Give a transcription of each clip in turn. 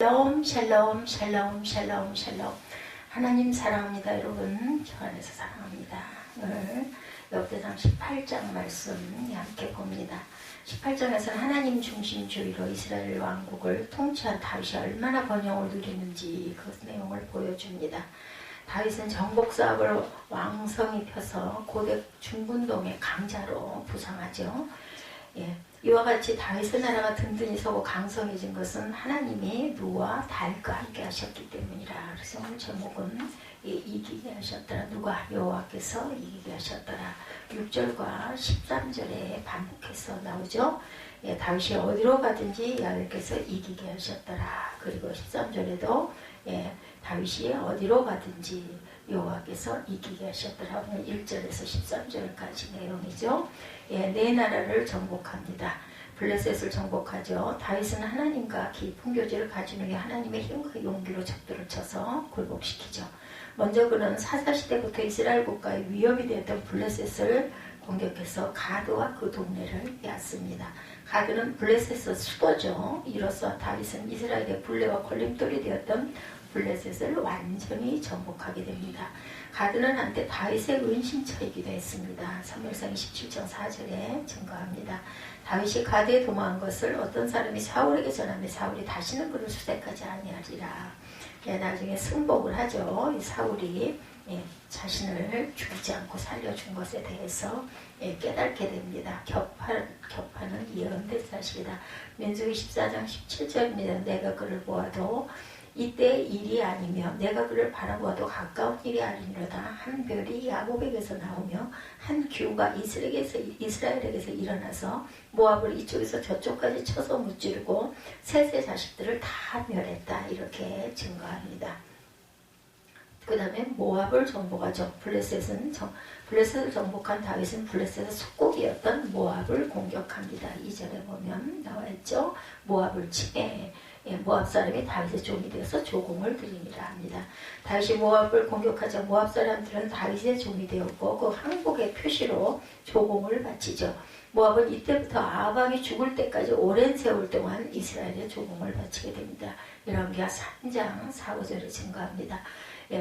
샬롬 샬롬 샬롬 샬롬 샬롬. 하나님 사랑합니다. 여러분 저 안에서 사랑합니다. 오늘 역대상 18장 말씀 함께 봅니다. 18장에서는 하나님 중심주의로 이스라엘 왕국을 통치한 다윗이 얼마나 번영을 누리는지 그 내용을 보여줍니다. 다윗은 정복사업을 왕성히 펴서 고대 중분동의 강자로 부상하죠. 이와 같이 다윗의 나라가 든든히 서고 강성해진 것은 하나님이 누와 다윗과 함께 하셨기 때문이라. 그래서 오늘 제목은 이기게 하셨더라. 누가 여호와께서 이기게 하셨더라. 6절과 13절에 반복해서 나오죠. 다윗이 어디로 가든지 여호와께서 이기게 하셨더라. 그리고 13절에도 다윗이 어디로 가든지 여호와께서 이기게 하셨더라. 오늘 1절에서 13절까지 내용이죠. 네 나라를 정복합니다. 블레셋을 정복하죠. 다윗은 하나님과 깊은 교제를 가진 후에 하나님의 힘과 용기로 적들을 쳐서 굴복시키죠. 먼저 그는 사사시대부터 이스라엘 국가의 위협이 되었던 블레셋을 공격해서 가드와 그 동네를 빼앗습니다. 가드는 블레셋의 수도죠. 이로써 다윗은 이스라엘의 굴레와 걸림돌이 되었던 블레셋을 완전히 정복하게 됩니다. 가드는 한때 다윗의 은신처이기도 했습니다. 사무엘상 27장 4절에 증거합니다. 다윗이 가드에 도망한 것을 어떤 사람이 사울에게 전하며 사울이 다시는 그를 수색하지 아니하리라. 나중에 승복을 하죠. 이 사울이 자신을 죽이지 않고 살려준 것에 대해서 깨닫게 됩니다. 격파는 예언된 사실이다. 민수기 14장 17절입니다. 내가 그를 보아도 이때 일이 아니며 내가 그를 바라보아도 가까운 일이 아니로다. 한 별이 야곱에게서 나오며 한 규가 이스라엘에게서 일어나서 모압을 이쪽에서 저쪽까지 쳐서 무찌르고 셋의 자식들을 다 멸했다. 이렇게 증거합니다. 그 다음에 모압을 정복하죠. 블레셋을 정복한 다윗은 블레셋의 속국이었던 모압을 공격합니다. 2절에 보면 나와있죠. 모압을 치매 모압 사람이 다윗의 종이 되어서 조공을 드립니다 합니다. 다윗이 모압을 공격하자 모압 사람들은 다윗의 종이 되었고 그 항복의 표시로 조공을 바치죠. 모압은 이때부터 아방이 죽을 때까지 오랜 세월 동안 이스라엘의 조공을 바치게 됩니다. 열왕기하 3장 4~5절에 증거합니다.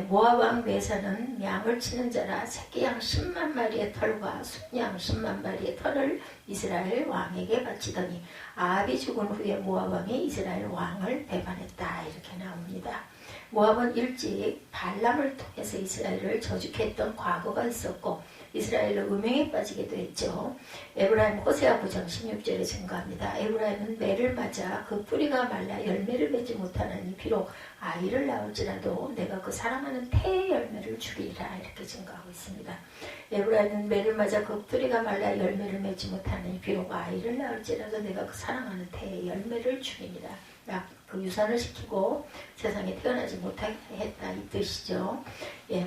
모압 왕 메사는 양을 치는 자라 새끼 양 10만 마리의 털과 순양 10만 마리의 털을 이스라엘 왕에게 바치더니 아합이 죽은 후에 모압 왕이 이스라엘 왕을 배반했다. 이렇게 나옵니다. 모압은 일찍 발람을 통해서 이스라엘을 저주했던 과거가 있었고 이스라엘로 음행에 빠지기도 했죠. 에브라임 호세아 9장 16절에 증거합니다. 에브라임은 매를 맞아 그 뿌리가 말라 열매를 맺지 못하느니 비록 아이를 낳을지라도 내가 그 사랑하는 태의 열매를 주리라. 이렇게 증거하고 있습니다. 에브라임은 매를 맞아 그 뿌리가 말라 열매를 맺지 못하느니 비록 아이를 낳을지라도 내가 그 사랑하는 태의 열매를 주리라. 그 유산을 시키고 세상에 태어나지 못하게 했다. 이 뜻이죠.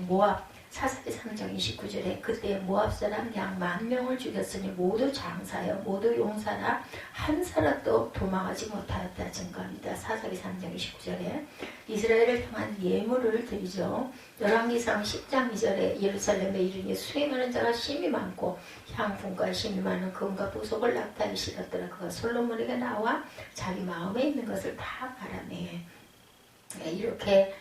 모압 사사기 3장 29절에 그때 모압 사람 약 10,000명을 죽였으니 모두 장사여 모두 용사라 한 사람도 도망하지 못하였다 증거합니다. 사사기 3장 29절에 이스라엘을 향한 예물을 드리죠. 열왕기상 10장 2절에 예루살렘에 이르니 수행하는 자가 심히 많고 향품과 심히 많은 금과 보석을 낙타에 실었더라. 그가 솔로몬에게 나와 자기 마음에 있는 것을 다 바라매. 이렇게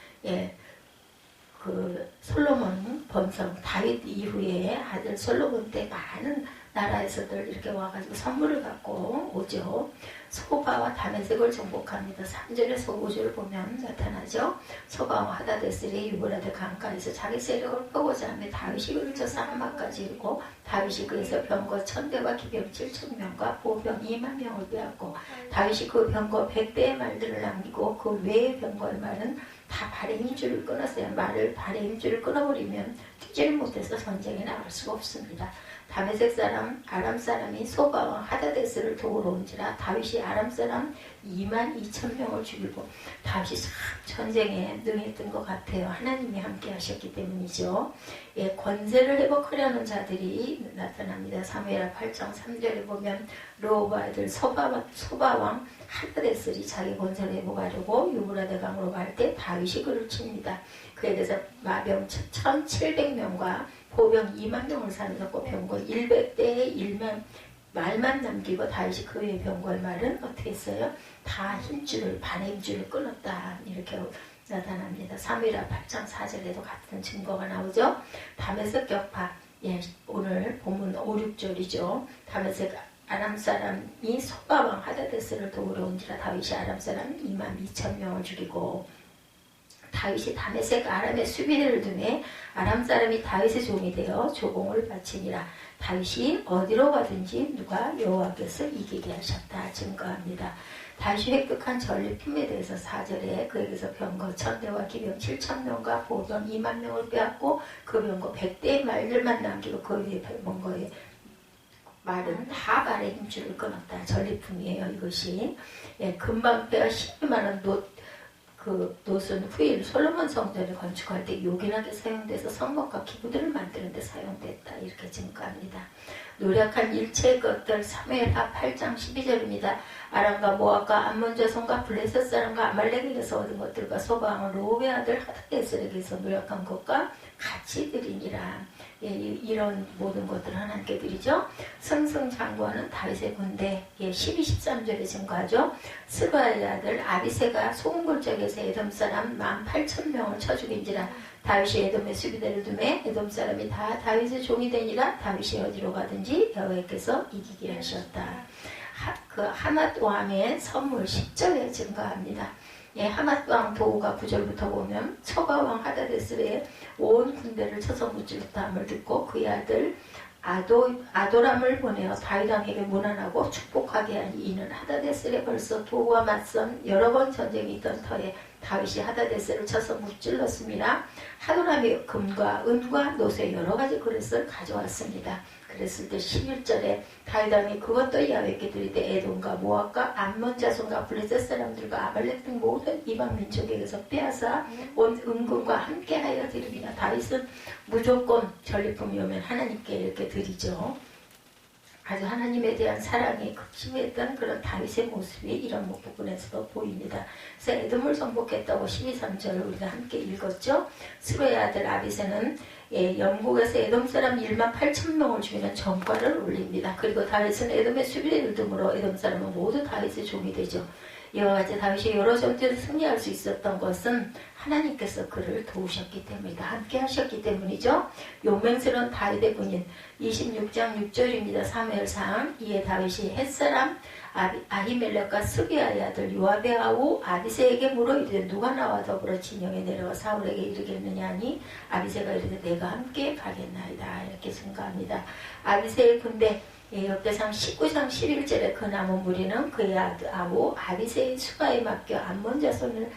그 솔로몬 번성 다윗 이후에 아들 솔로몬 때 많은 나라에서들 이렇게 와가지고 선물을 갖고 오죠. 소바와 다메섹을 정복합니다. 3절에서 5절을 보면 나타나죠. 소바와 하다데셀이 유브라데 강가에서 자기 세력을 펴고자 하며 다윗이 그를 쳐서 하마까지 이르고 다윗이 그에서 병거 1000대와 기병 7,000명과 보병 20,000명을 빼앗고 다윗이 그 병거 100대의 말들을 남기고 그 외의 병거의 말은 다 발의 힘줄을 끊었어요. 말을 발의 힘줄을 끊어버리면 뛰지를 못해서 전쟁에 나갈 수가 없습니다. 다메섹 사람 아람 사람이 소바와 하다데스를 도우러 온지라 다윗이 아람 사람 22,000명을 죽이고 다윗이 참 전쟁에 능했던 것 같아요. 하나님이 함께 하셨기 때문이죠. 권세를 회복하려는 자들이 나타납니다. 사무엘하 8장 3절에 보면 르호바 아들 소바왕 하다데스이 자기 권세를 회복하려고 유브라데 강으로 갈 때 다윗이 그를 칩니다. 그에 대해서 마병 1,700명과 보병 20,000명을 사로잡고 병거 100대에 말만 남기고 다윗이 그 위에 병거할 말은 어떻게 했어요? 다 힘줄을 반의 힘줄을 끊었다 이렇게 나타납니다. 사무엘하 8장 4절에도 같은 증거가 나오죠. 다메섹 격파 오늘 본문 5, 6절이죠. 다메섹 아람 사람이 소바왕 하다데스를 도우러 온지라 다윗이 아람 사람 22,000명을 죽이고 다윗이 다메섹 아람의 수비대를 두매 아람 사람이 다윗의 종이 되어 조공을 바치니라. 다윗이 어디로 가든지 누가 여호와께서 이기게 하셨다 증거합니다. 다윗이 획득한 전리품에 대해서 4절에 그에게서 병거 1000대와 기병 7000명과 보병 20,000명을 빼앗고 그 병거 100대의 말들만 남기고 그 위에 병거의 말은 다 발의 힘줄을 끊었다. 전리품이에요 이것이. 금방 빼어 12만원 노선 후일 솔로몬 성전을 건축할 때 요긴하게 사용돼서 성막과 기구들을 만드는 데 사용됐다. 이렇게 증거합니다. 노력한 일체의 것들 사무엘하 8장 12절입니다. 아람과 모압과 암몬 자손과 블레셋 사람과 아말렉에게서 얻은 것들과 소바왕 로베 아들 하다데셀에게서 노력한 것과 같이 드리니라. 이런 모든 것들을 하나님께 드리죠. 승승장구하는 다윗의 군대 12, 13절에 증거하죠. 스바의 아들 아비새가 소금골짜기에서 에돔 사람 18,000명을 쳐 죽인지라. 다윗이 에돔의 수비대를 두매 에돔 사람이 다 다윗의 종이 되니라. 다윗이 어디로 가든지 여호와께서 이기게 하셨다. 그 하맛 왕의 선물 10절에 증거합니다. 하맛 왕 도우가 9절부터 보면 소바 왕 하다데스의 온 군대를 쳐서 무찌르다 함을 듣고 그의 아들 아도람을 보내어 다윗 왕에게 문안하고 축복하게 하니 이는 하다데셀에 벌써 도우와 맞선 여러 번 전쟁이 있던 터에 다윗이 하다데셀을 쳐서 무찔렀습니다. 아도람이 금과 은과 노새 여러 가지 그릇을 가져왔습니다. 그랬을 때 11절에 다윗 왕이 그것도 야훼께 드리되 에돔과 모압과 암몬 자손과 블레셋 사람들과 아말렉 등 모든 이방 민족에게서 빼앗아 온 은금과 함께하여 드립니다. 다윗은 무조건 전리품이 오면 하나님께 이렇게 드리죠. 아주 하나님에 대한 사랑이 극심했던 그런 다윗의 모습이 이런 부분에서도 보입니다. 그래서 에돔을 정복했다고 12, 3절을 우리가 함께 읽었죠. 스루의 아들 아비새는 영국에서 에돔 사람 18,000명을 죽이는 전과를 올립니다. 그리고 다윗은 에돔의 수비대를 등으로 에돔 사람은 모두 다윗의 종이 되죠. 이와 같이 다윗이 여러 전투에서 승리할 수 있었던 것은 하나님께서 그를 도우셨기 때문이다. 함께 하셨기 때문이죠. 용맹스러운 다윗의 군인 26장 6절입니다. 사무엘상 이에 다윗이 햇사람 아히멜렉과 스비아의 아들 요압의 아우 아비새에게 물어 이르되 누가 나와 더불어 진영에 내려와 사울에게 이르겠느냐 하니 아비새가 이르되 내가 함께 가겠나이다. 이렇게 증거합니다. 아비새의 군대 역대상 19장 11절에 그 남은 무리는 그의 아우 아비새의 수가에 맡겨 암몬 자손을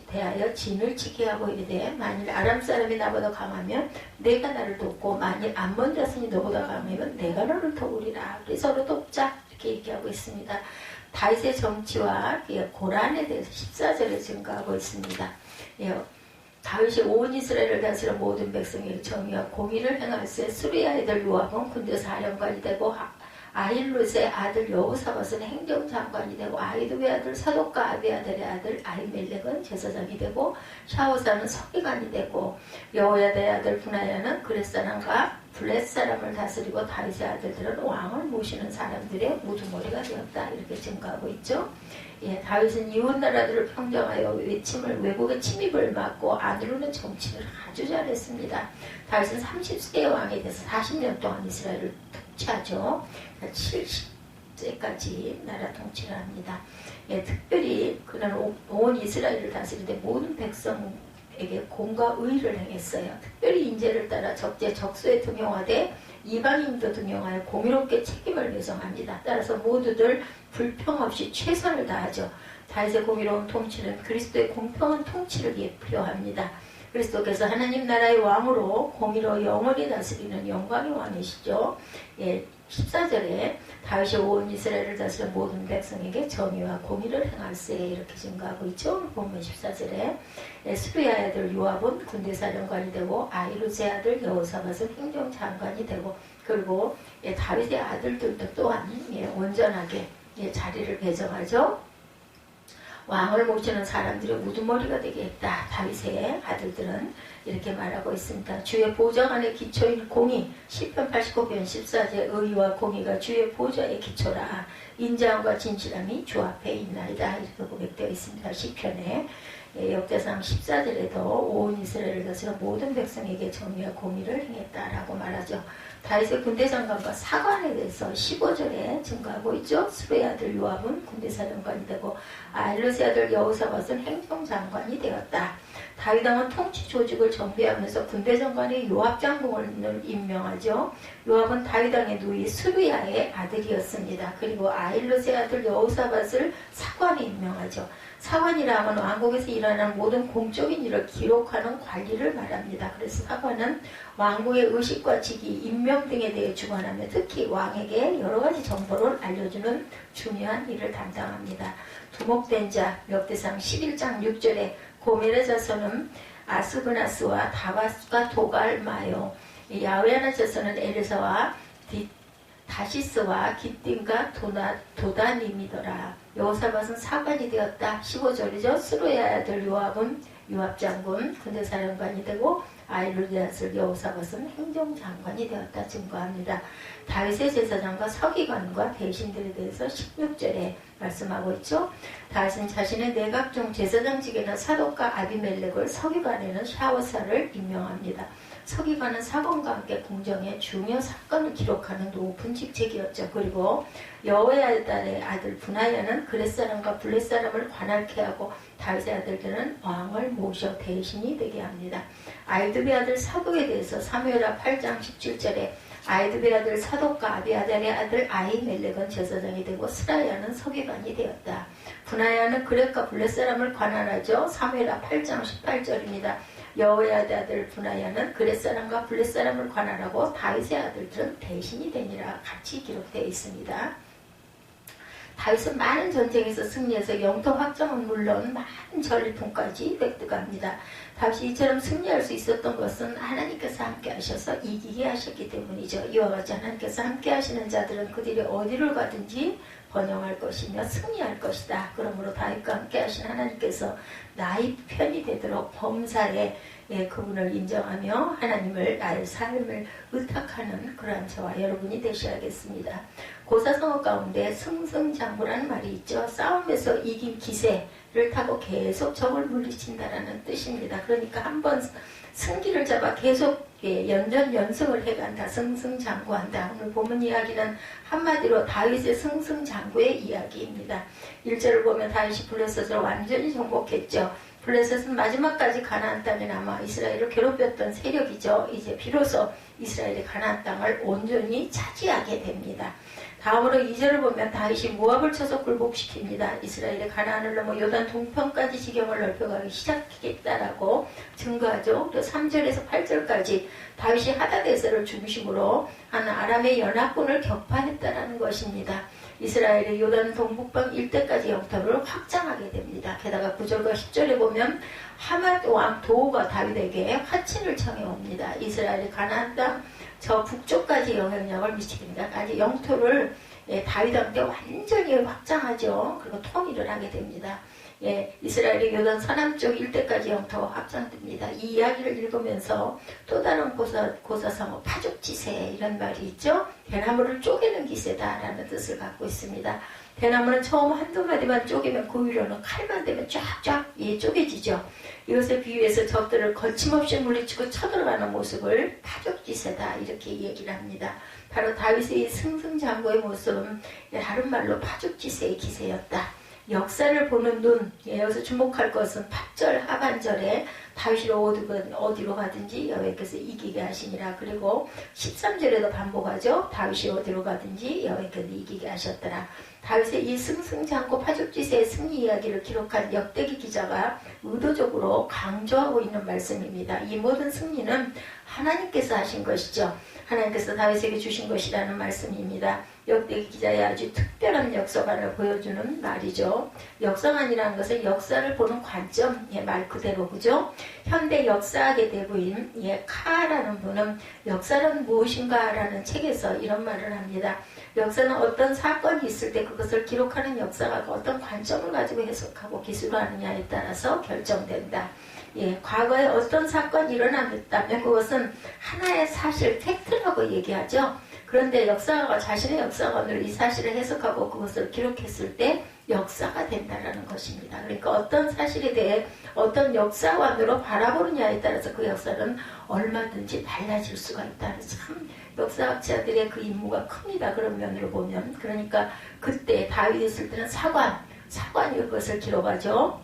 대하여 진을 지게 하고 이르되 만일 아람 사람이 나보다 강하면 내가 나를 돕고 만일 암몬 자손이 너보다 강하면 내가 너를 도우리라. 우리 서로 돕자 이렇게 얘기하고 있습니다. 다윗의 정치와 고란에 대해서 14절에 증거하고 있습니다. 다윗이 온 이스라엘을 다스려 모든 백성에게 정의와 공의를 행할세 수리아의 아들 요압은 군대 사령관이 되고 아힐룻의 아들 여호사밧은 행정장관이 되고 아히두의 아들 사독과 아비아달의 아들 아히멜렉은 제사장이 되고 샤오사는 서기관이 되고 여호야다의 아들 분하야는 그렛 사람과 블렛 사람을 다스리고 다윗의 아들들은 왕을 모시는 사람들의 우두머리가 되었다. 이렇게 증거하고 있죠. 다윗은 이웃 나라들을 평정하여 외국의 침입을 막고 안으로는 정치를 아주 잘했습니다. 다윗은 30세의 왕이 돼서 40년 동안 이스라엘을 통치하죠. 70세까지 나라 통치를 합니다. 특별히 그는 온 이스라엘을 다스리되 모든 백성에게 공과 의를 행했어요. 특별히 인재를 따라 적수에 등용하되 이방인도 등용하여 공의롭게 책임을 배정합니다. 따라서 모두들 불평 없이 최선을 다하죠. 다윗의 공의로운 통치는 그리스도의 공평한 통치를 위해 필요합니다. 그리스도께서 하나님 나라의 왕으로 공의로 영원히 다스리는 영광의 왕이시죠. 14절에 다윗이 온 이스라엘을 다스려 모든 백성에게 정의와 공의를 행할세 이렇게 증거하고 있죠. 본문 14절에 스루야의 아들 요압은 군대사령관이 되고 아히룻의 아들 여호사밧은 행정장관이 되고 그리고 다윗의 아들들도 또한 온전하게 자리를 배정하죠. 왕을 모시는 사람들의 우두머리가 되게 했다. 다윗의 아들들은 이렇게 말하고 있습니다. 주의 보좌 안에 기초인 공의, 시편 89편 14제 의와 공의가 주의 보좌의 기초라. 인자함과 진실함이 주 앞에 있나이다. 이렇게 고백되어 있습니다. 시편에 역대상 14절에도 온 이스라엘을 다스려 모든 백성에게 정의와 공의를 행했다라고 말하죠. 다윗의 군대 장관과 사관에 대해서 15절에 증거하고 있죠. 수레의 아들 요압은 군대 사령관이 되고 아일롯의 아들 여호사밧은 행정장관이 되었다. 다윗 왕은 통치 조직을 정비하면서 군대 장관의 요압 장군을 임명하죠. 요압은 다윗 왕의 누이 수르야의 아들이었습니다. 그리고 아일롯의 아들 여호사밧을 사관에 임명하죠. 사관이라 하면 왕국에서 일어나는 모든 공적인 일을 기록하는 관리를 말합니다. 그래서 사관은 왕국의 의식과 직위, 임명 등에 대해 주관하며 특히 왕에게 여러 가지 정보를 알려주는 중요한 일을 담당합니다. 두목된 자, 역대상 11장 6절에 고멜의 자손은 아스그나스와 다바스과 도갈마요, 야외하나 자손은 에르사와 다시스와 기띵과 도다님이더라. 여호사밧은 사관이 되었다. 15절이죠. 스루의 아들 요압은 요압장군, 군대 사령관이 되고 아일롯의 아들 여호사밧은 행정장관이 되었다 증거합니다. 다윗의 제사장과 서기관과 대신들에 대해서 16절에 말씀하고 있죠. 다윗은 자신의 내각 중 제사장직에는 사독과 아비멜렉을, 서기관에는 샤워사를 임명합니다. 서기관은 사건과 함께 궁정의 중요 사건을 기록하는 높은 직책이었죠. 그리고 여호야다의 아들 분하야는 그렛사람과 블렛사람을 관할케 하고 다윗의 아들들은 왕을 모셔 대신이 되게 합니다. 아이두베 아들 사독에 대해서 사무엘하 8장 17절에 아이두베 아들 사독과 아비아달의 아들 아히멜렉은 제사장이 되고 스라야는 서기관이 되었다. 분하야는 그렛과 블렛사람을 관할하죠. 사무엘하 8장 18절입니다. 여호야의 아들 분하야는 그렛사람과 블렛사람을 관할하고 다윗의 아들들은 대신이 되니라 같이 기록되어 있습니다. 다윗은 많은 전쟁에서 승리해서 영토 확장은 물론 많은 전리품까지 획득합니다. 다윗이 이처럼 승리할 수 있었던 것은 하나님께서 함께 하셔서 이기게 하셨기 때문이죠. 이와 같이 하나님께서 함께 하시는 자들은 그들이 어디를 가든지 번영할 것이며 승리할 것이다. 그러므로 다윗과 함께 하신 하나님께서 나의 편이 되도록 범사에 그분을 인정하며 하나님을 나의 삶을 의탁하는 그러한 저와 여러분이 되셔야겠습니다. 고사성어 가운데 승승장구라는 말이 있죠. 싸움에서 이긴 기세를 타고 계속 적을 물리친다라는 뜻입니다. 그러니까 한번 승기를 잡아 계속 연전연승을 해간다. 승승장구한다. 오늘 본문 이야기는 한마디로 다윗의 승승장구의 이야기입니다. 1절을 보면 다윗이 블레셋을 완전히 정복했죠. 블레셋은 마지막까지 가나안 땅에 남아 이스라엘을 괴롭혔던 세력이죠. 이제 비로소 이스라엘이 가나안 땅을 온전히 차지하게 됩니다. 다음으로 2절을 보면 다윗이 모압을 쳐서 굴복시킵니다. 이스라엘이 가나안을 넘어 요단 동편까지 지경을 넓혀가기 시작했다라고 증거하죠. 또 3절에서 8절까지 다윗이 하다데셀을 중심으로 한 아람의 연합군을 격파했다라는 것입니다. 이스라엘이 요단 동북방 일대까지 영토를 확장하게 됩니다. 게다가 9절과 10절에 보면 하맛 왕 도우가 다윗에게 화친을 청해옵니다. 이스라엘이 가나안 땅 저 북쪽까지 영향력을 미치니까 아직 영토를 다윗한테 완전히 확장하죠. 그리고 통일을 하게 됩니다. 이스라엘이 요단 서남쪽 일대까지 영토가 확장됩니다. 이 이야기를 읽으면서 또 다른 고사성어 파죽지세 이런 말이 있죠. 대나무를 쪼개는 기세다라는 뜻을 갖고 있습니다. 대나무는 처음 한두 마디만 쪼개면 그 위로는 칼만 대면 쫙쫙 쪼개지죠. 이것을 비유해서 적들을 거침없이 물리치고 쳐들어가는 모습을 파죽지세다 이렇게 얘기를 합니다. 바로 다윗의 이 승승장구의 모습은 다른 말로 파죽지세의 기세였다. 역사를 보는 눈, 여기서 주목할 것은 8절 하반절에 다윗이 어디로 가든지 여호와께서 이기게 하시니라. 그리고 13절에도 반복하죠. 다윗이 어디로 가든지 여호와께서 이기게 하셨더라. 다윗의 이 승승장구 파죽지세의 승리 이야기를 기록한 역대기 기자가 의도적으로 강조하고 있는 말씀입니다. 이 모든 승리는 하나님께서 하신 것이죠. 하나님께서 다윗에게 주신 것이라는 말씀입니다. 역대기 기자의 아주 특별한 역사관을 보여주는 말이죠. 역사관이라는 것은 역사를 보는 관점의 말 그대로 그죠? 현대 역사학의 대부인 카라는 분은 역사는 무엇인가 라는 책에서 이런 말을 합니다. 역사는 어떤 사건이 있을 때 그것을 기록하는 역사가 어떤 관점을 가지고 해석하고 기술하느냐에 따라서 결정된다. 예, 과거에 어떤 사건이 일어났다면 그것은 하나의 사실, 팩트라고 얘기하죠. 그런데 역사가 자신의 역사관으로 이 사실을 해석하고 그것을 기록했을 때 역사가 된다는 것입니다. 그러니까 어떤 사실에 대해 어떤 역사관으로 바라보느냐에 따라서 그 역사는 얼마든지 달라질 수가 있다는, 참 역사학자들의 그 임무가 큽니다. 그런 면으로 보면. 그러니까 그때 다윗이 있을 때는 사관이 그것을 기록하죠.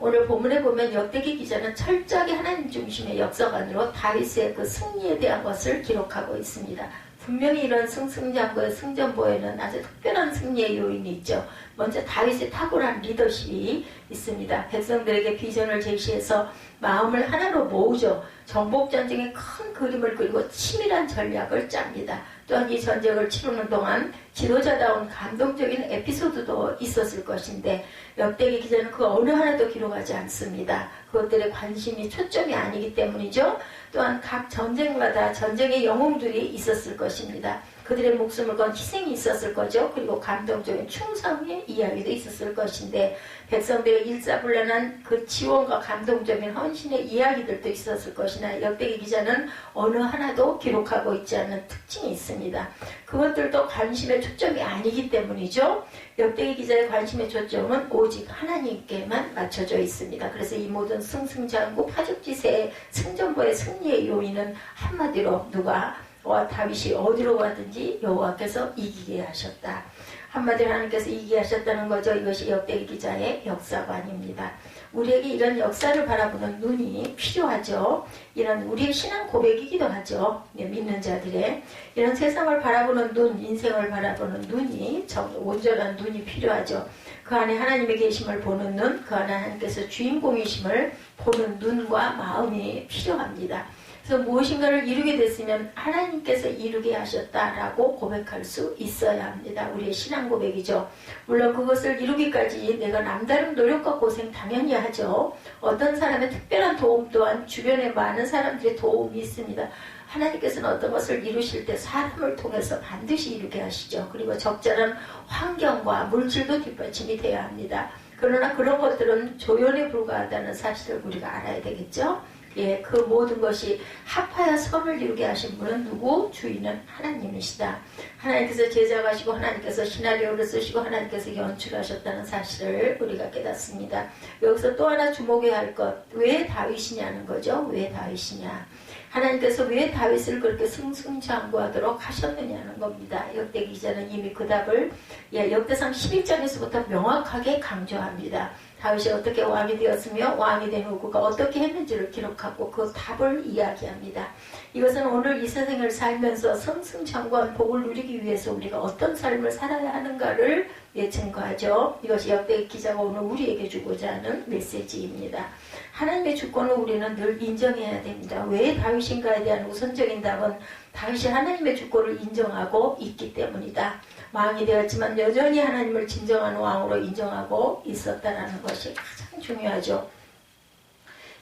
오늘 본문에 보면 역대기 기자는 철저하게 하나님 중심의 역사관으로 다윗의 그 승리에 대한 것을 기록하고 있습니다. 분명히 이런 승승장구의 승전보에는 아주 특별한 승리의 요인이 있죠. 먼저 다윗의 탁월한 리더십이 있습니다. 백성들에게 비전을 제시해서 마음을 하나로 모으죠. 정복전쟁의 큰 그림을 그리고 치밀한 전략을 짭니다. 또한 이 전쟁을 치르는 동안 지도자다운 감동적인 에피소드도 있었을 것인데 역대기 기자는 그 어느 하나도 기록하지 않습니다. 그것들의 관심이 초점이 아니기 때문이죠. 또한 각 전쟁마다 전쟁의 영웅들이 있었을 것입니다. 그들의 목숨을 건 희생이 있었을 거죠. 그리고 감동적인 충성의 이야기도 있었을 것인데 백성들의 일사불란한 그 지원과 감동적인 헌신의 이야기들도 있었을 것이나 역대기 기자는 어느 하나도 기록하고 있지 않는 특징이 있습니다. 그것들도 관심의 초점이 아니기 때문이죠. 역대기 기자의 관심의 초점은 오직 하나님께만 맞춰져 있습니다. 그래서 이 모든 승승장구 파죽지세의 승전보의 승리의 요인은 한마디로 누가 다윗이 어디로 가든지 여호와께서 이기게 하셨다. 한마디로 하나님께서 이기게 하셨다는 거죠. 이것이 역대기 기자의 역사관입니다. 우리에게 이런 역사를 바라보는 눈이 필요하죠. 이런 우리의 신앙 고백이기도 하죠. 믿는 자들의 이런 세상을 바라보는 눈, 인생을 바라보는 눈이 온전한 눈이 필요하죠. 그 안에 하나님의 계심을 보는 눈, 그 안에 하나님께서 주인공이심을 보는 눈과 마음이 필요합니다. 그래서 무엇인가를 이루게 됐으면 하나님께서 이루게 하셨다라고 고백할 수 있어야 합니다. 우리의 신앙 고백이죠. 물론 그것을 이루기까지 내가 남다른 노력과 고생 당연히 하죠. 어떤 사람의 특별한 도움 또한 주변에 많은 사람들의 도움이 있습니다. 하나님께서는 어떤 것을 이루실 때 사람을 통해서 반드시 이루게 하시죠. 그리고 적절한 환경과 물질도 뒷받침이 돼야 합니다. 그러나 그런 것들은 조연에 불과하다는 사실을 우리가 알아야 되겠죠. 예, 그 모든 것이 합하여 선을 이루게 하신 분은 누구? 주인은 하나님이시다. 하나님께서 제작하시고 하나님께서 시나리오를 쓰시고 하나님께서 연출하셨다는 사실을 우리가 깨닫습니다. 여기서 또 하나 주목해야 할 것, 왜 다윗이냐는 거죠. 왜 다윗이냐. 하나님께서 왜 다윗을 그렇게 승승장구하도록 하셨느냐는 겁니다. 역대기 기자는 이미 그 답을 역대상 11장에서부터 명확하게 강조합니다. 다윗이 어떻게 왕이 되었으며 왕이 된 후 그가 어떻게 했는지를 기록하고 그 답을 이야기합니다. 이것은 오늘 이 세상을 살면서 승승장구한 복을 누리기 위해서 우리가 어떤 삶을 살아야 하는가를 증거하죠. 이것이 역대기 기자가 오늘 우리에게 주고자 하는 메시지입니다. 하나님의 주권을 우리는 늘 인정해야 됩니다. 왜 다윗인가에 대한 우선적인 답은 다윗이 하나님의 주권을 인정하고 있기 때문이다. 왕이 되었지만 여전히 하나님을 진정한 왕으로 인정하고 있었다는 것이 가장 중요하죠.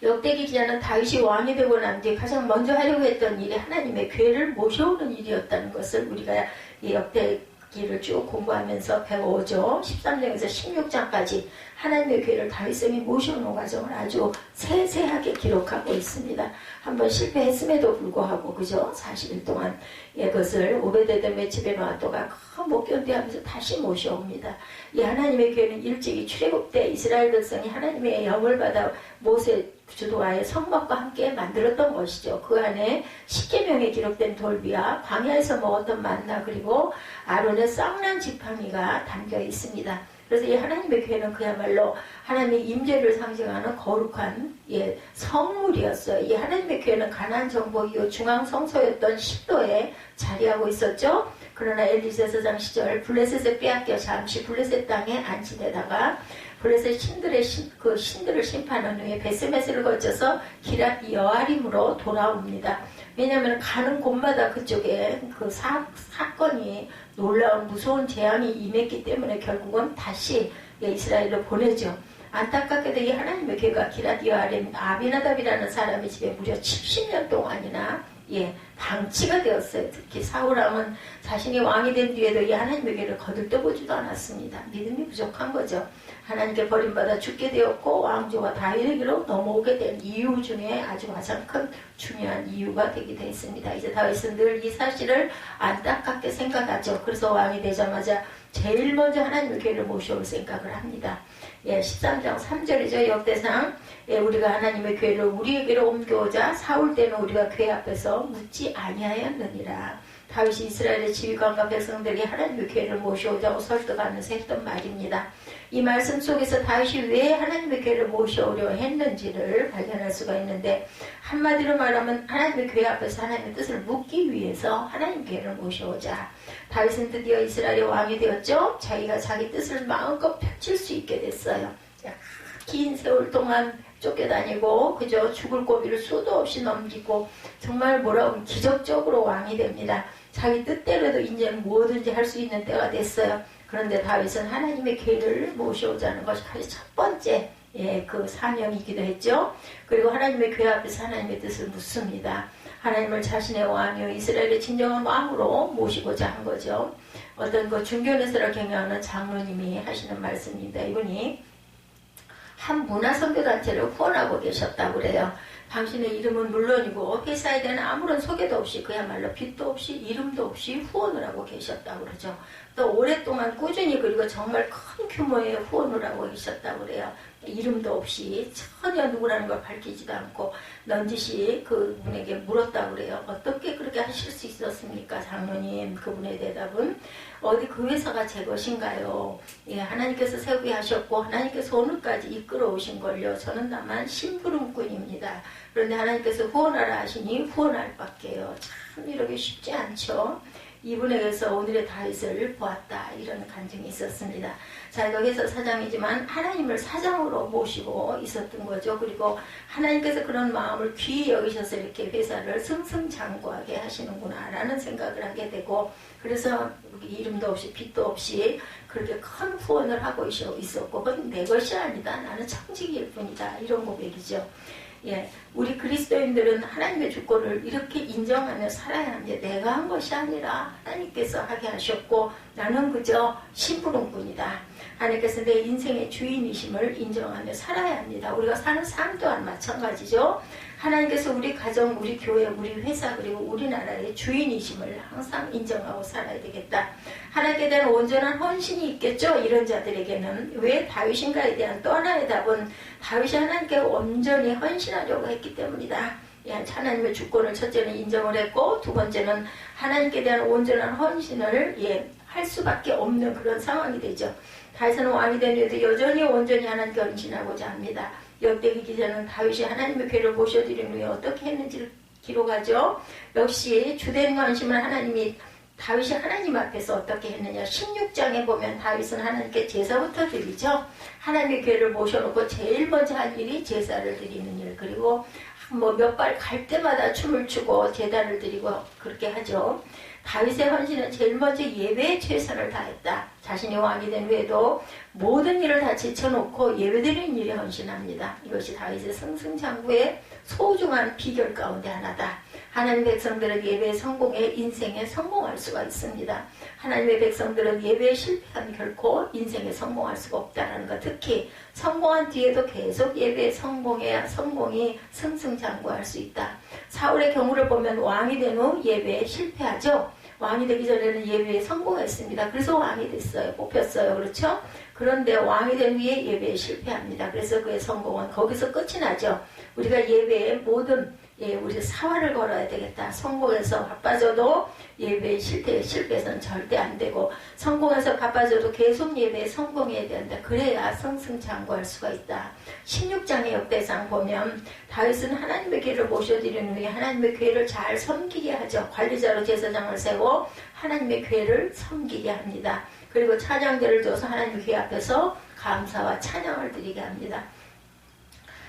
역대기 기자는 다윗이 왕이 되고 난 뒤 가장 먼저 하려고 했던 일이 하나님의 괴를 모셔오는 일이었다는 것을 우리가 이 역대기를 쭉 공부하면서 배워오죠. 13장에서 16장까지 하나님의 괴를 다윗성이 모셔오는 과정을 아주 세세하게 기록하고 있습니다. 한번 실패했음에도 불구하고 그죠? 40일 동안 그것을 오베데돔의 집에 놔두가 못 견디하면서 다시 모셔옵니다. 이 하나님의 괴는 일찍이 출애굽 때 이스라엘 백성이 하나님의 영을 받아 모세 주도하에 성막과 함께 만들었던 것이죠. 그 안에 10계명에 기록된 돌비와 광야에서 먹었던 만나 그리고 아론의 썩난 지팡이가 담겨 있습니다. 그래서 이 하나님의 괴는 그야말로 하나님의 임재를 상징하는 거룩한 성물이었어요. 이 하나님의 괴는 가나안 정복 이후 중앙 성소였던 십도에 자리하고 있었죠. 그러나 엘리세서장 시절 블레셋에 빼앗겨 잠시 블레셋 땅에 안치되다가 블레셋 신들을 심판한 후에 베스메스를 거쳐서 기랏 여아림으로 돌아옵니다. 왜냐하면 가는 곳마다 그쪽에 그 사건이 놀라운 무서운 재앙이 임했기 때문에 결국은 다시 이스라엘로 보내죠. 안타깝게도 이 하나님의 괴가 기랏 여아림 아비나답이라는 사람의 집에 무려 70년 동안이나 방치가 되었어요. 특히 사울왕은 자신이 왕이 된 뒤에도 이 하나님의 교회를 거들떠보지도 않았습니다. 믿음이 부족한 거죠. 하나님께 버림받아 죽게 되었고 왕조와 다윗에게로 넘어오게 된 이유 중에 아주 가장 큰 중요한 이유가 되기도 했습니다. 이제 다윗은 늘 이 사실을 안타깝게 생각하죠. 그래서 왕이 되자마자 제일 먼저 하나님의 교회를 모셔올 생각을 합니다. 13장 3절이죠. 역대상 우리가 하나님의 교회를 우리에게로 옮겨오자 사울 때는 우리가 교회 앞에서 묻지 아니하였느니라. 다윗이 이스라엘의 지휘관과 백성들이 하나님의 교회를 모셔오자고 설득하면서 했던 말입니다. 이 말씀 속에서 다윗이 왜 하나님의 교회를 모셔오려 했는지를 발견할 수가 있는데, 한마디로 말하면 하나님의 교회 앞에서 하나님의 뜻을 묻기 위해서 하나님의 교회를 모셔오자. 다윗은 드디어 이스라엘의 왕이 되었죠. 자기가 자기 뜻을 마음껏 펼칠 수 있게 됐어요. 긴 세월 동안 쫓겨다니고 그저 죽을 고비를 수도 없이 넘기고 정말 뭐라고 기적적으로 왕이 됩니다. 자기 뜻대로도 이제 뭐든지 할 수 있는 때가 됐어요. 그런데 다윗은 하나님의 교회를 모셔오자는 것이 첫 번째 그 사명이기도 했죠. 그리고 하나님의 교회 앞에서 하나님의 뜻을 묻습니다. 하나님을 자신의 왕이요 이스라엘의 진정한 왕으로 모시고자 한 거죠. 어떤 그 중견에서를 경영하는 장로님이 하시는 말씀입니다. 이분이 한 문화선교단체를 후원하고 계셨다고 그래요. 당신의 이름은 물론이고 회사에 대한 아무런 소개도 없이 그야말로 빚도 없이 이름도 없이 후원을 하고 계셨다고 그러죠. 또 오랫동안 꾸준히 그리고 정말 큰 규모의 후원을 하고 계셨다고 그래요. 이름도 없이 전혀 누구라는 걸 밝히지도 않고 넌지시 그분에게 물었다고 그래요. 어떻게 그렇게 하실 수 있었습니까? 장로님, 그분의 대답은 어디 그 회사가 제 것인가요? 하나님께서 세우게 하셨고 하나님께서 오늘까지 이끌어 오신 걸요. 저는 다만 심부름꾼입니다. 그런데 하나님께서 후원하라 하시니 후원할 밖에요. 참 이러기 쉽지 않죠. 이분에게서 오늘의 다윗을 보았다. 이런 간증이 있었습니다. 자, 여기서 사장이지만 하나님을 사장으로 모시고 있었던 거죠. 그리고 하나님께서 그런 마음을 귀히 여기셔서 이렇게 회사를 승승장구하게 하시는구나 라는 생각을 하게 되고, 그래서 이름도 없이 빚도 없이 그렇게 큰 후원을 하고 있었고, 그건 내 것이 아니다. 나는 청지기일 뿐이다. 이런 고백이죠. 우리 그리스도인들은 하나님의 주권을 이렇게 인정하며 살아야 합니다. 내가 한 것이 아니라 하나님께서 하게 하셨고 나는 그저 심부름꾼이다. 하나님께서 내 인생의 주인이심을 인정하며 살아야 합니다. 우리가 사는 삶 또한 마찬가지죠. 하나님께서 우리 가정, 우리 교회, 우리 회사 그리고 우리나라의 주인이심을 항상 인정하고 살아야 되겠다. 하나님께 대한 온전한 헌신이 있겠죠. 이런 자들에게는. 왜 다윗인가에 대한 또 하나의 답은 다윗이 하나님께 온전히 헌신하려고 했기 때문이다. 하나님의 주권을 첫째는 인정을 했고 두 번째는 하나님께 대한 온전한 헌신을 할 수밖에 없는 그런 상황이 되죠. 다윗은 왕이 된 후에도 여전히 온전히 하나님께 헌신하고자 합니다. 역대기 기자는 다윗이 하나님의 교회를 모셔드린 후에 어떻게 했는지를 기록하죠. 역시 주된 관심은 다윗이 하나님 앞에서 어떻게 했느냐. 16장에 보면 다윗은 하나님께 제사부터 드리죠. 하나님의 교회를 모셔놓고 제일 먼저 한 일이 제사를 드리는 일, 그리고 몇 발 갈 때마다 춤을 추고 제단을 드리고 그렇게 하죠. 다윗의 헌신은 제일 먼저 예배에 최선을 다했다. 자신이 왕이 된 후에도 모든 일을 다 제쳐놓고 예배드리는 일에 헌신합니다. 이것이 다윗의 승승장구의 소중한 비결 가운데 하나다. 하나님의 백성들은 예배의 성공에 인생에 성공할 수가 있습니다. 하나님의 백성들은 예배에 실패하면 결코 인생에 성공할 수가 없다는 것. 특히 성공한 뒤에도 계속 예배에 성공해야 성공이 승승장구할 수 있다. 사울의 경우를 보면 왕이 된 후 예배에 실패하죠. 왕이 되기 전에는 예배에 성공했습니다. 그래서 왕이 됐어요. 뽑혔어요. 그렇죠? 그런데 왕이 된 후에 예배에 실패합니다. 그래서 그의 성공은 거기서 끝이 나죠. 우리가 예배에 모든 우리 사활을 걸어야 되겠다. 성공해서 바빠져도 예배에 실패해서는 절대 안 되고, 성공해서 바빠져도 계속 예배에 성공해야 된다. 그래야 승승장구할 수가 있다. 16장의 역대상 보면 다윗은 하나님의 교회를 모셔드린 후에 하나님의 교회를 잘 섬기게 하죠. 관리자로 제사장을 세워 하나님의 교회를 섬기게 합니다. 그리고 찬양대를 줘서 하나님의 교회 앞에서 감사와 찬양을 드리게 합니다.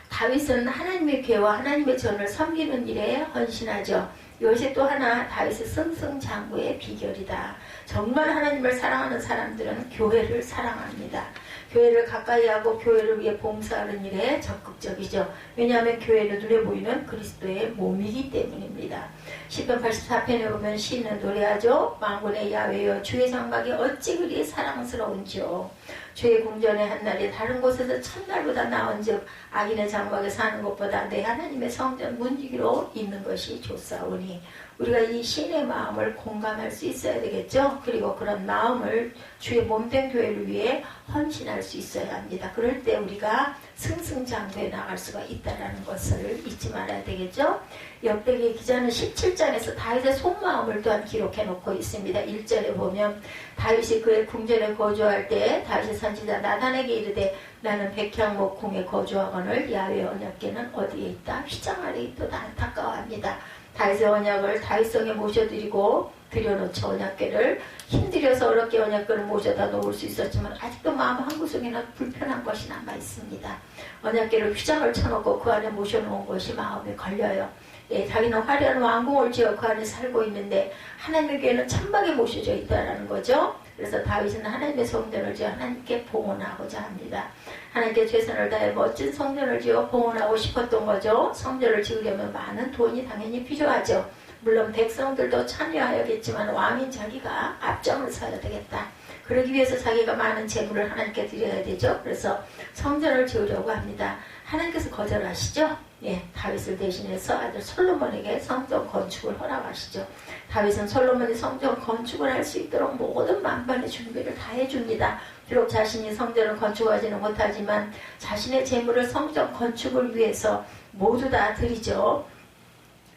다윗은 하나님의 교회와 하나님의 전을 섬기는 일에 헌신하죠. 이것이 또 하나 다윗의 승승장구의 비결이다. 정말 하나님을 사랑하는 사람들은 교회를 사랑합니다. 교회를 가까이 하고 교회를 위해 봉사하는 일에 적극적이죠. 왜냐하면 교회는 눈에 보이는 그리스도의 몸이기 때문입니다. 시편 84편에 보면 시인은 노래하죠. 만군의 야훼여 주의 장막이 어찌 그리 사랑스러운지요. 주의 궁전의 한날이 다른 곳에서 첫날보다 나은즉 악인의 장막에 사는 것보다 내 하나님의 성전 문지기로 있는 것이 좋사오니. 우리가 이 시인의 마음을 공감할 수 있어야 되겠죠. 그리고 그런 마음을 주의 몸된 교회를 위해 헌신할 수 있어야 합니다. 그럴 때 우리가 승승장구에 나갈 수가 있다는 것을 잊지 말아야 되겠죠. 역대기 기자는 17장에서 다윗의 속마음을 또한 기록해 놓고 있습니다. 1절에 보면 다윗이 그의 궁전에 거주할 때 다윗의 선지자 나단에게 이르되 나는 백향목 궁에 거주하거늘 야훼 언약궤는 어디에 있다? 휘장 아래 있도다. 안타까워합니다. 다윗의 언약을 다윗성에 모셔드리고 들여놓죠. 언약궤를 힘들여서 어렵게 언약궤를 모셔다 놓을 수 있었지만 아직도 마음 한구석에는 불편한 것이 남아 있습니다. 언약궤를 휘장을 쳐놓고 그 안에 모셔놓은 것이 마음에 걸려요. 예, 자기는 화려한 왕궁을 지어 그 안에 살고 있는데 하나님의 교회는 천막에 모셔져 있다는 거죠. 그래서 다윗은 하나님의 성전을 지어 하나님께 봉헌하고자 합니다. 하나님께 최선을 다해 멋진 성전을 지어 봉헌하고 싶었던 거죠. 성전을 지으려면 많은 돈이 당연히 필요하죠. 물론 백성들도 참여하였겠지만 왕인 자기가 앞장을 서야 되겠다. 그러기 위해서 자기가 많은 재물을 하나님께 드려야 되죠. 그래서 성전을 지으려고 합니다. 하나님께서 거절하시죠. 예, 다윗을 대신해서 아들 솔로몬에게 성전 건축을 허락하시죠. 다윗은 솔로몬이 성전 건축을 할 수 있도록 모든 만반의 준비를 다 해줍니다. 비록 자신이 성전을 건축하지는 못하지만 자신의 재물을 성전 건축을 위해서 모두 다 드리죠.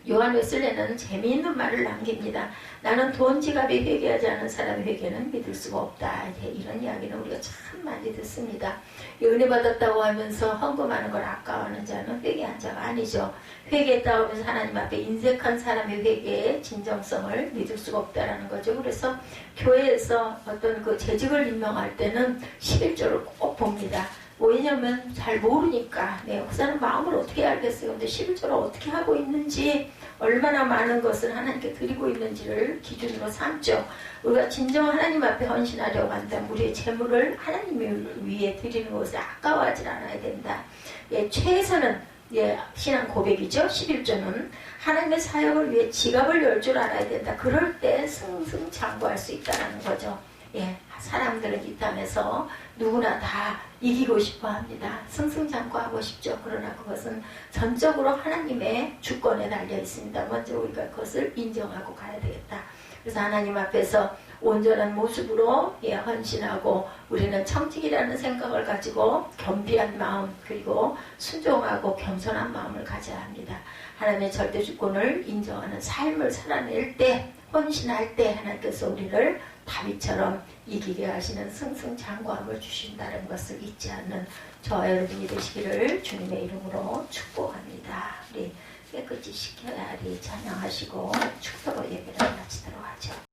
요한 웨슬레는 재미있는 말을 남깁니다. 나는 돈 지갑이 회개하지 않은 사람의 회개는 믿을 수가 없다. 이런 이야기는 우리가 참 많이 듣습니다. 은혜 받았다고 하면서 헌금하는 걸 아까워하는 자는 회개한 자가 아니죠. 회개했다고 하면서 하나님 앞에 인색한 사람의 회개의 진정성을 믿을 수가 없다라는 거죠. 그래서 교회에서 어떤 그 재직을 임명할 때는 11조를 꼭 봅니다. 왜냐면 잘 모르니까 목사는 마음을 어떻게 알겠어요. 근데 11조를 어떻게 하고 있는지 얼마나 많은 것을 하나님께 드리고 있는지를 기준으로 삼죠. 우리가 진정 하나님 앞에 헌신하려고 한다면 우리의 재물을 하나님 위해 드리는 것을 아까워하지 않아야 된다. 예, 최선은 신앙 고백이죠. 11조는 하나님의 사역을 위해 지갑을 열 줄 알아야 된다. 그럴 때 승승장구할 수 있다는 거죠. 예, 사람들은 이 땅에서 누구나 다 이기고 싶어 합니다. 승승장구하고 싶죠. 그러나 그것은 전적으로 하나님의 주권에 달려 있습니다. 먼저 우리가 그것을 인정하고 가야 되겠다. 그래서 하나님 앞에서 온전한 모습으로 헌신하고 우리는 청직이라는 생각을 가지고 겸비한 마음 그리고 순종하고 겸손한 마음을 가져야 합니다. 하나님의 절대 주권을 인정하는 삶을 살아낼 때 헌신할 때 하나님께서 우리를 다윗처럼 이기게 하시는 승승장구함을 주신다는 것을 잊지 않는 저와 여러분이 되시기를 주님의 이름으로 축복합니다. 우리 깨끗이 시켜야 하리 찬양하시고 축도로 예배를 마치도록 하죠.